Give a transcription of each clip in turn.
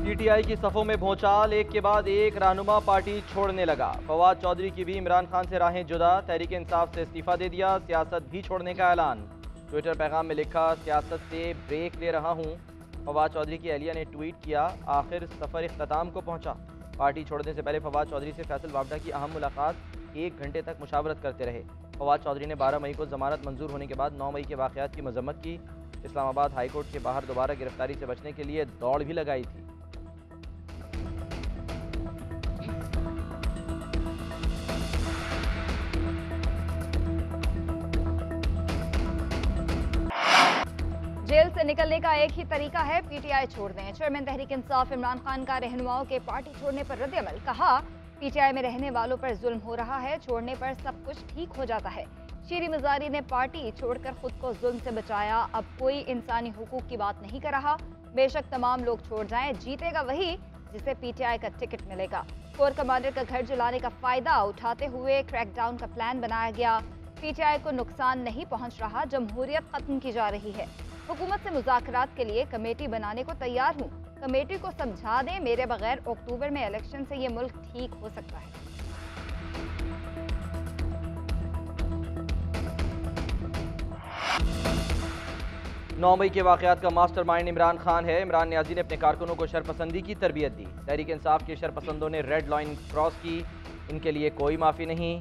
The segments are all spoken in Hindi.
पीटीआई की सफ़ों में भौचाल, एक के बाद एक रहनुमा पार्टी छोड़ने लगा। फवाद चौधरी की भी इमरान खान से राहें जुदा, तहरीक इंसाफ से इस्तीफा दे दिया, सियासत भी छोड़ने का ऐलान। ट्विटर पैगाम में लिखा, सियासत से ब्रेक ले रहा हूँ। फवाद चौधरी की अहलिया ने ट्वीट किया, आखिर सफ़र इख्तिताम को पहुँचा। पार्टी छोड़ने से पहले फवाद चौधरी से फैसल वावडा की अहम मुलाकात 1 घंटे तक मुशावरत करते रहे। फवाद चौधरी ने 12 मई को जमानत मंजूर होने के बाद 9 मई के वाक़यात की मजम्मत की। इस्लामाबाद हाईकोर्ट के बाहर दोबारा गिरफ्तारी से बचने के लिए दौड़ भी लगाई थी। जेल से निकलने का एक ही तरीका है, पीटीआई छोड़ दें। चेयरमैन तहरीक इंसाफ इमरान खान का रहनुमाओं के पार्टी छोड़ने पर रद्द-ए-अमल। कहा, पीटीआई में रहने वालों पर जुल्म हो रहा है, छोड़ने पर सब कुछ ठीक हो जाता है। शीरी मजारी ने पार्टी छोड़कर खुद को जुल्म से बचाया, अब कोई इंसानी हुकूक की बात नहीं कर रहा। बेशक तमाम लोग छोड़ जाएं, जीतेगा वही जिसे पीटीआई का टिकट मिलेगा। कोर कमांडर का घर जलाने का फायदा उठाते हुए क्रैकडाउन का प्लान बनाया गया। पीटीआई को नुकसान नहीं पहुंच रहा, जमहूरियत खत्म की जा रही है। हुकूमत से मुज़ाकरात के लिए कमेटी बनाने को तैयार हूँ। कमेटी को समझा दें, मेरे बगैर अक्टूबर में इलेक्शन से ये मुल्क ठीक हो सकता है। 9 मई के वाक़यात का मास्टरमाइंड इमरान खान है। इमरान न्याजी ने अपने कारकुनों को शरपसंदी की तरबियत दी। तहरीक इंसाफ के शरपसंदों ने रेड लाइन क्रॉस की, इनके लिए कोई माफ़ी नहीं।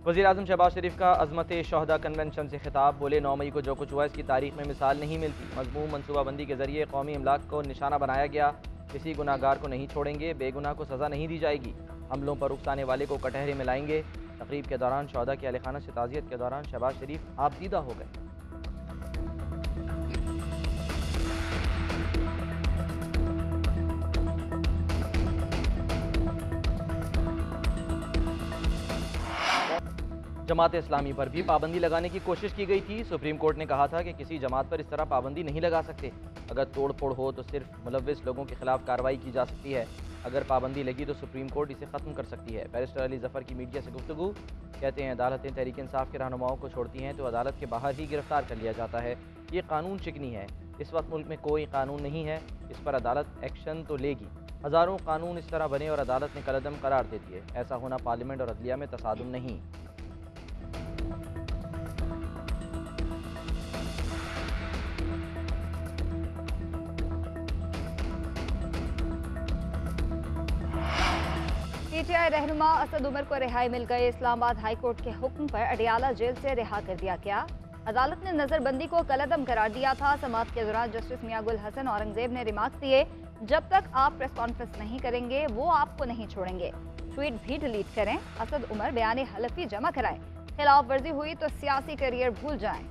वज़ीर आज़म शहबाज शरीफ का अज़मत शहदा कन्वेंशन से खिताब, बोले 9 मई को जो कुछ हुआ इसकी तारीख में मिसाल नहीं मिलती। मज़मूम मनसूबाबंदी के ज़रिए कौमी अमलाक को निशाना बनाया गया। किसी गुनाहगार को नहीं छोड़ेंगे, बेगुनाह को सज़ा नहीं दी जाएगी। हमलों पर उकसाने वाले को कटहरे में लाएंगे। तकरीब के दौरान शहदा के अहले खाना से ताज़ियत के दौरान शहबाज शरीफ आपदीदा हो गए। जमात इस्लामी पर भी पाबंदी लगाने की कोशिश की गई थी। सुप्रीम कोर्ट ने कहा था कि किसी जमात पर इस तरह पाबंदी नहीं लगा सकते। अगर तोड़ फोड़ हो तो सिर्फ मुलव्विस लोगों के खिलाफ कार्रवाई की जा सकती है। अगर पाबंदी लगी तो सुप्रीम कोर्ट इसे ख़त्म कर सकती है। बैरिस्टर अली ज़फ़र की मीडिया से गुफ्तगू, कहते हैं अदालतें तहरीक इंसाफ के रहनुमाओं को छोड़ती हैं तो अदालत के बाहर ही गिरफ्तार कर लिया जाता है। ये कानून शिकनी है। इस वक्त मुल्क में कोई कानून नहीं है, इस पर अदालत एक्शन तो लेगी। हज़ारों कानून इस तरह बने और अदालत ने कलअदम करार दे दिए। ऐसा होना पार्लियामेंट और अदलिया में तसादुम नहीं। पीटीआई रहनुमा असद उमर को रिहाई मिल गई। इस्लामाबाद हाईकोर्ट के हुक्म पर अडियाला जेल से रिहा कर दिया गया। अदालत ने नजरबंदी को कलअदम करार दिया था। समाअत के दौरान जस्टिस मियां गुल हसन औरंगजेब ने रिमार्क्स दिए, जब तक आप प्रेस कॉन्फ्रेंस नहीं करेंगे वो आपको नहीं छोड़ेंगे। ट्वीट भी डिलीट करें। असद उमर बयान हलफी जमा कराएं। खिलाफ वर्जी हुई तो सियासी करियर भूल जाएं।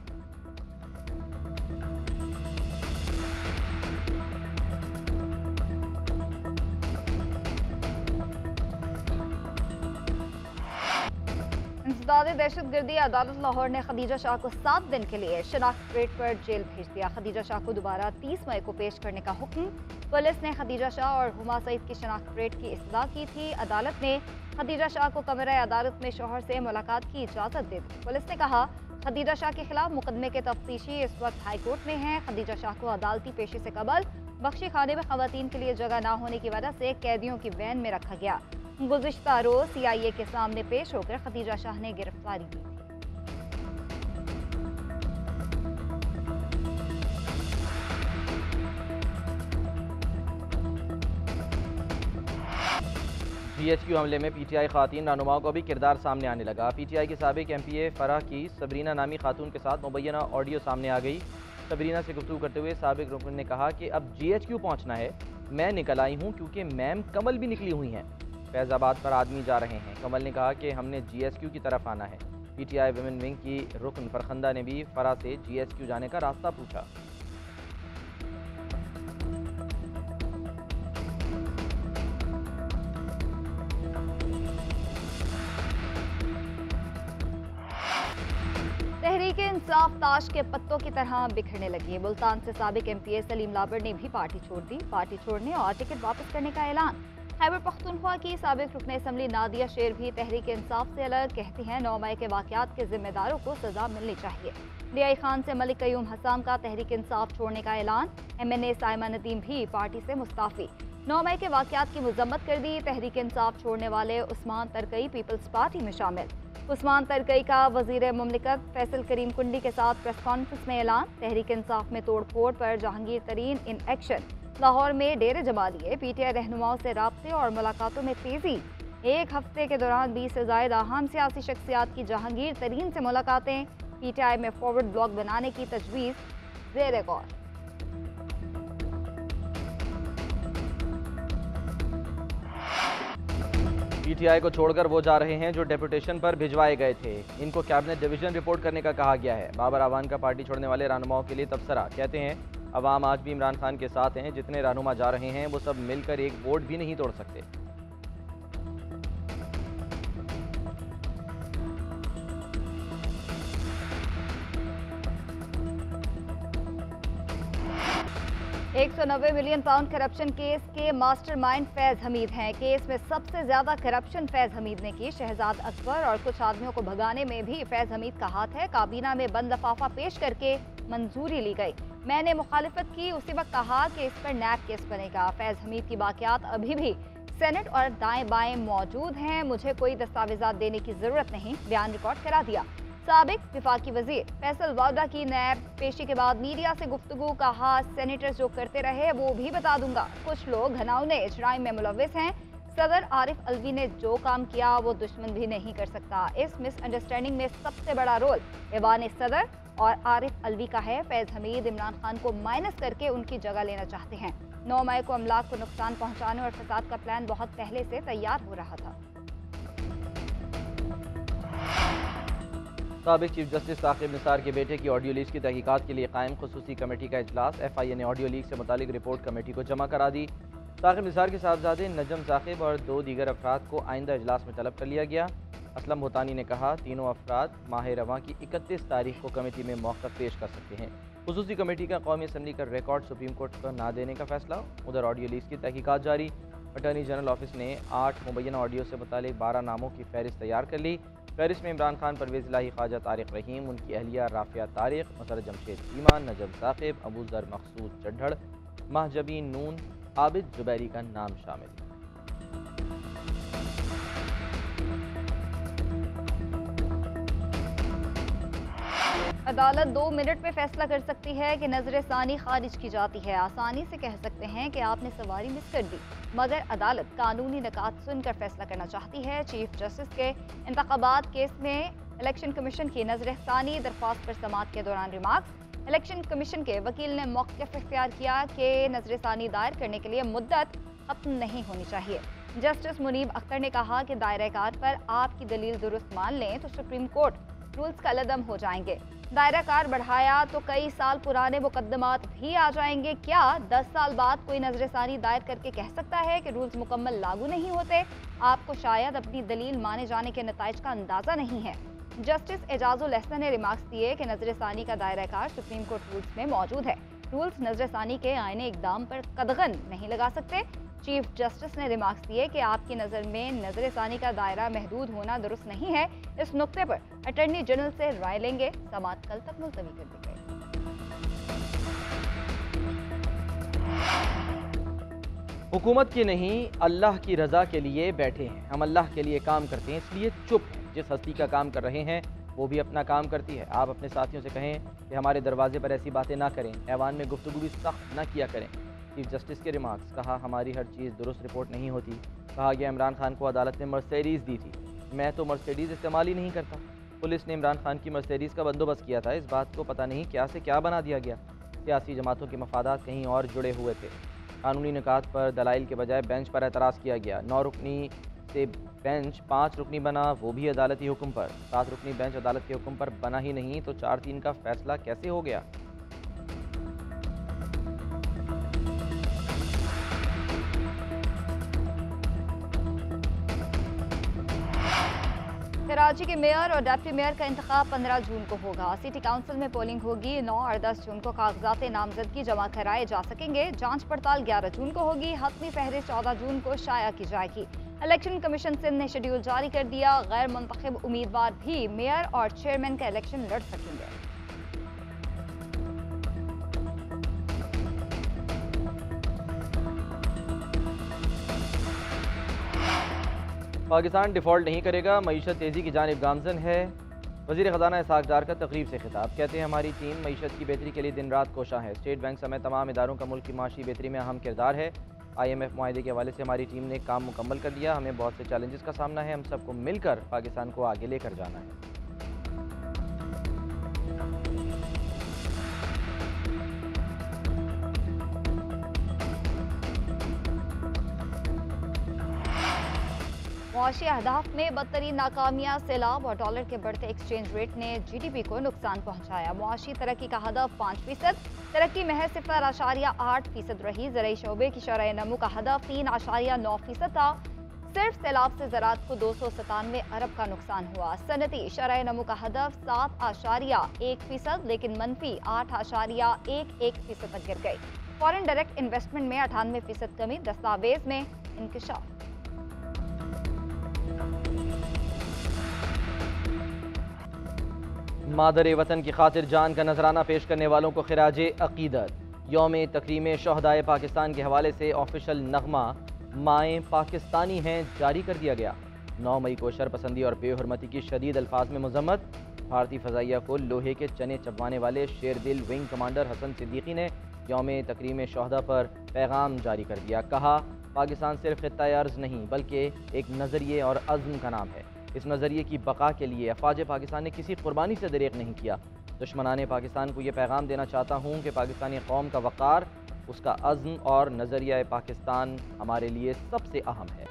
इंसदादे दहशतगर्दी अदालत लाहौर ने खदीजा शाह को 7 दिन के लिए शनाख्त रेट पर जेल भेज दिया। खदीजा शाह को दोबारा 30 मई को पेश करने का हुक्म। पुलिस ने खदीजा शाह और हुमा सईद की शनाख्त रेट की इस्तदा की थी। अदालत ने खदीजा शाह को कमरे अदालत में शौहर से मुलाकात की इजाज़त दे दी। पुलिस ने कहा, खदीजा शाह के खिलाफ मुकदमे के तफ्तीशी इस वक्त हाईकोर्ट में हैं। खदीजा शाह को अदालती पेशी से कबल बख्शी खाने में खवातीन के लिए जगह न होने की वजह से कैदियों की वैन में रखा गया। गुज़िश्ता रोज सीआईए के सामने पेश होकर खदीजा शाह ने गिरफ्तारी की थी। GHQ हमले में पीटीआई खातून रहनुमाओं का भी किरदार सामने आने लगा। पीटीआई की साबिक MPA फराह की सबरीना नामी खातून के साथ मुबैना ऑडियो सामने आ गई। सबरीना से गुफ्तगू करते हुए साबिक रुकन ने कहा कि अब GHQ पहुंचना है, मैं निकल आई हूं क्योंकि मैम कमल भी निकली हुई हैं। फैज़ाबाद पर आदमी जा रहे हैं। कमल ने कहा कि हमने GHQ की तरफ आना है। पीटीआई वुमेन विंग की रुकन फरखंदा ने भी फराह से GHQ जाने का रास्ता पूछा। तहरीक इंसाफ ताश के पत्तों की तरह बिखरने लगी है। मुल्तान से साबिक MPA सलीम लाबर ने भी पार्टी छोड़ दी। पार्टी छोड़ने और टिकट वापस करने का ऐलान। खैबर पख्तूनख्वा की साबिक रुकन असम्बली नादिया शेर भी तहरीक इंसाफ से अलग, कहती हैं 9 मई के वाक़यात के जिम्मेदारों को सजा मिलनी चाहिए। DI खान से मलिक कयूम हसाम का तहरीक इंसाफ छोड़ने का ऐलान। MNA साइमा नदीम भी पार्टी से मुस्ताफ़ी। 9 मई के वाकयात की मजम्मत कर दी। तहरीक इंसाफ छोड़ने वाले उस्मान तरकई पीपल्स पार्टी में शामिल। उस्मान तरकई का वजीर मुमलिकत फैसल करीम कुंडी के साथ प्रेस कॉन्फ्रेंस में ऐलान। तहरीक इंसाफ में तोड़फोड़ पर जहांगीर तरीन इन एक्शन। लाहौर में डेरे जमा लिए। पीटीआई रहनुमाओं से राब्ते और मुलाकातों में तेजी। एक हफ्ते के दौरान 20 से ज्यादा अहम सियासी शख्सियात की जहांगीर तरीन से मुलाकातें। पीटीआई में फॉरवर्ड ब्लॉक बनाने की तजवीज़ ज़ेर गौर। पीटीआई को छोड़कर वो जा रहे हैं जो डेपुटेशन पर भिजवाए गए थे। इनको कैबिनेट डिवीजन रिपोर्ट करने का कहा गया है। बाबर आवान का पार्टी छोड़ने वाले रहनुमाओं के लिए तबसरा। कहते हैं अवाम आज भी इमरान खान के साथ हैं। जितने रहनुमा जा रहे हैं वो सब मिलकर एक वोट भी नहीं तोड़ सकते। £190 मिलियन करप्शन केस के मास्टरमाइंड फैज हमीद हैं। केस में सबसे ज्यादा करप्शन फैज हमीद ने की। शहजाद अकबर और कुछ आदमियों को भगाने में भी फैज हमीद का हाथ है। काबीना में बंद लफाफा पेश करके मंजूरी ली गई। मैंने मुखालिफत की, उसी वक्त कहा कि इस पर नैब केस बनेगा। फैज हमीद की बाकियात अभी भी सेनेट और दाएं बाएं मौजूद हैं। मुझे कोई दस्तावेजात देने की जरूरत नहीं, बयान रिकॉर्ड करा दिया। साबिक विफाकी वजीर फैसल वावडा की नैब पेशी के बाद मीडिया से गुफ्तगू। कहा सेनेटर्स जो करते रहे वो भी बता दूंगा। कुछ लोग घनाउने इजराइम में मुलविस हैं। सदर आरिफ अलवी ने जो काम किया वो दुश्मन भी नहीं कर सकता। इस मिसअंडरस्टैंडिंग में सबसे बड़ा रोल ऐवान सदर और आरिफ अलवी का है। फैज हमीद इमरान खान को माइनस करके उनकी जगह लेना चाहते हैं। 9 मई को अमलाक को नुकसान पहुंचाने और फसाद का प्लान बहुत पहले से तैयार हो रहा था। साबिक चीफ जस्टिस साकिब निसार के बेटे की ऑडियो लीक की तहकीकात के लिए कायम खुसूसी कमेटी का इजलास। FIA ने ऑडियो लीक से मुतालिक रिपोर्ट कमेटी को जमा करा दी। साकिब निसार के साहबजादे नजम साकिब और 2 दीगर अफराद को आइंदा इजलास में तलब कर लिया गया। असलम भूतानी ने कहा तीनों अफराद माह रवां की 31 तारीख को कमेटी में मौक़िफ़ पेश कर सकते हैं। खुसूसी कमेटी का कौमी असम्बली का रिकॉर्ड सुप्रीम कोर्ट को ना देने का फैसला। उधर ऑडियो लीक की तहकीकात जारी। अटॉर्नी जनरल ऑफिस ने 8 मुबैना ऑडियो से मुतालिक 12 नामों की फहरिस्त तैयार कर ली। फहरिस्त में इमरान खान, परवेज़ इलाही, ख्वाजा तारिक रहीम, उनकी अहलिया राफिया तारिक, मसरत जमशेद चीमा, नजम साकिब, अबू ज़र मकसूद चढ़ड़, महजबीन नून, आबिद जुबैरी का नाम शामिल। अदालत 2 मिनट में फैसला कर सकती है कि नजर सानी खारिज की जाती है। आसानी से कह सकते हैं कि आपने सवारी मिस कर दी, मगर अदालत कानूनी निकात सुनकर फैसला करना चाहती है। चीफ जस्टिस के इंतखाबात केस में इलेक्शन कमीशन की नजर सानी दरख्वास्त पर समाअत के दौरान रिमार्क्स। इलेक्शन कमीशन के वकील ने मौक़िफ़ इख्तियार किया कि नजर सानी दायर करने के लिए मुद्दत खत्म नहीं होनी चाहिए। जस्टिस मुनीब अख्तर ने कहा कि दायरा कार पर आपकी दलील दुरुस्त मान लें तो सुप्रीम कोर्ट रूल्स का लदम हो जाएंगे। दायरा कार बढ़ाया तो कई साल पुराने मुकदमात भी आ जाएंगे। क्या 10 साल बाद कोई नजरसानी दायर करके कह सकता है कि रूल्स मुकम्मल लागू नहीं होते? आपको शायद अपनी दलील माने जाने के नताइज का अंदाजा नहीं है। जस्टिस एजाजुल अहसन ने रिमार्क्स दिए कि नजरसानी का दायरा कार सुप्रीम कोर्ट रूल्स में मौजूद है। रूल्स नजरसानी के आईने इकदाम पर कदगन नहीं लगा सकते। चीफ जस्टिस ने रिमार्क्स दिए कि आपकी नज़र में नजरसानी का दायरा महदूद होना दुरुस्त नहीं है। इस नुक्ते पर अटॉर्नी जनरल से राय लेंगे। समाअत कल तक मुलतवी कर दी गई। हुकूमत की नहीं, अल्लाह की रज़ा के लिए बैठे हैं। हम अल्लाह के लिए काम करते हैं, इसलिए चुप हैं। जिस हस्ती का काम कर रहे हैं वो भी अपना काम करती है। आप अपने साथियों से कहें कि हमारे दरवाजे पर ऐसी बातें ना करें, ऐवान में गुफ्तगू भी सख्त ना किया करें। चीफ जस्टिस के रिमार्क्स। कहा हमारी हर चीज़ दुरुस्त रिपोर्ट नहीं होती। कहा गया इमरान खान को अदालत ने मर्सिडीज़ दी थी, मैं तो मर्सिडीज़ इस्तेमाल ही नहीं करता। पुलिस ने इमरान खान की मर्सिडीज़ का बंदोबस्त किया था। इस बात को पता नहीं क्या से क्या बना दिया गया। सियासी जमातों के मफादात कहीं और जुड़े हुए थे। कानूनी निकात पर दलाइल के बजाय बेंच पर एतराज़ किया गया। 9 रुकनी से बेंच 5 रुकनी बना, वो भी अदालती हुक्म पर। 7 रुकनी बेंच अदालत के हुक्म पर बना ही नहीं तो 4-3 का फैसला कैसे हो गया? कराची के मेयर और डिप्टी मेयर का इंतखाब 15 जून को होगा। सिटी काउंसिल में पोलिंग होगी। 9 और 10 जून को कागजात नामजदगी जमा कराए जा सकेंगे। जांच पड़ताल 11 जून को होगी। हतमी फहरिस्त 14 जून को शाया की जाएगी। इलेक्शन कमीशन सिंध ने शेड्यूल जारी कर दिया। गैर मुंतखब उम्मीदवार भी मेयर और चेयरमैन का इलेक्शन लड़ सकेंगे। पाकिस्तान डिफ़ॉल्ट नहीं करेगा, मईशत तेज़ी की जानिब गामजन है। वज़ीर ख़जाना इसहाक़ डार का तकरीब से खिताब, कहते हैं हमारी टीम मईशत की बेहतरी के लिए दिन रात कोशा है। स्टेट बैंक समेत तमाम इदारों का मुल्क की माशी बेहतरी में अहम किरदार है। IMF मुआहदे के हवाले से हमारी टीम ने काम मुकम्मल कर दिया। हमें बहुत से चैलेंजेस का सामना है, हम सबको मिलकर पाकिस्तान को आगे लेकर जाना है। मुआशी अहदाफ में बदतरीन नाकामियां, सैलाब और डॉलर के बढ़ते एक्सचेंज रेट ने GDP को नुकसान पहुंचाया। मुआशी तरक्की का हदफ 5%, तरक्की महज 0.8% रही। ज़राई शोबे की शरह नमू का हदफ 3.9% था। सिर्फ सैलाब से ज़राअत को 297 अरब का नुकसान हुआ। सनती शरह नमू का हदफ 7.1%, लेकिन मनफी 8.11% तक गिर गई। फॉरेन डायरेक्ट इन्वेस्टमेंट में 98% कमी, दस्तावेज में इंकशाफ। मादर वतन की खातिर जान का नजराना पेश करने वालों को खिराजे अकीदत। यौम तकरीम शहदाए पाकिस्तान के हवाले से ऑफिशियल नगमा माएँ पाकिस्तानी हैं जारी कर दिया गया। 9 मई को शरपसंदी और बेहरमती की शदीद अल्फाज में मजम्मत। भारतीय फ़ज़ाइया को लोहे के चने चबवाने वाले शेरदिल विंग कमांडर हसन सिद्दीकी ने यौम तकरीम शहदा पर पैगाम जारी कर दिया। कहा, पाकिस्तान सिर्फ खित्ता अर्ज़ नहीं बल्कि एक नज़रिए और अज़्म का नाम है। इस नज़रिए की बका के लिए अफवाज पाकिस्तान ने किसी कुर्बानी से दरेक नहीं किया। दुश्मनाने पाकिस्तान को ये पैगाम देना चाहता हूँ कि पाकिस्तानी कौम का वक़ार, उसका अज़्म और नज़रिया पाकिस्तान हमारे लिए सबसे अहम है।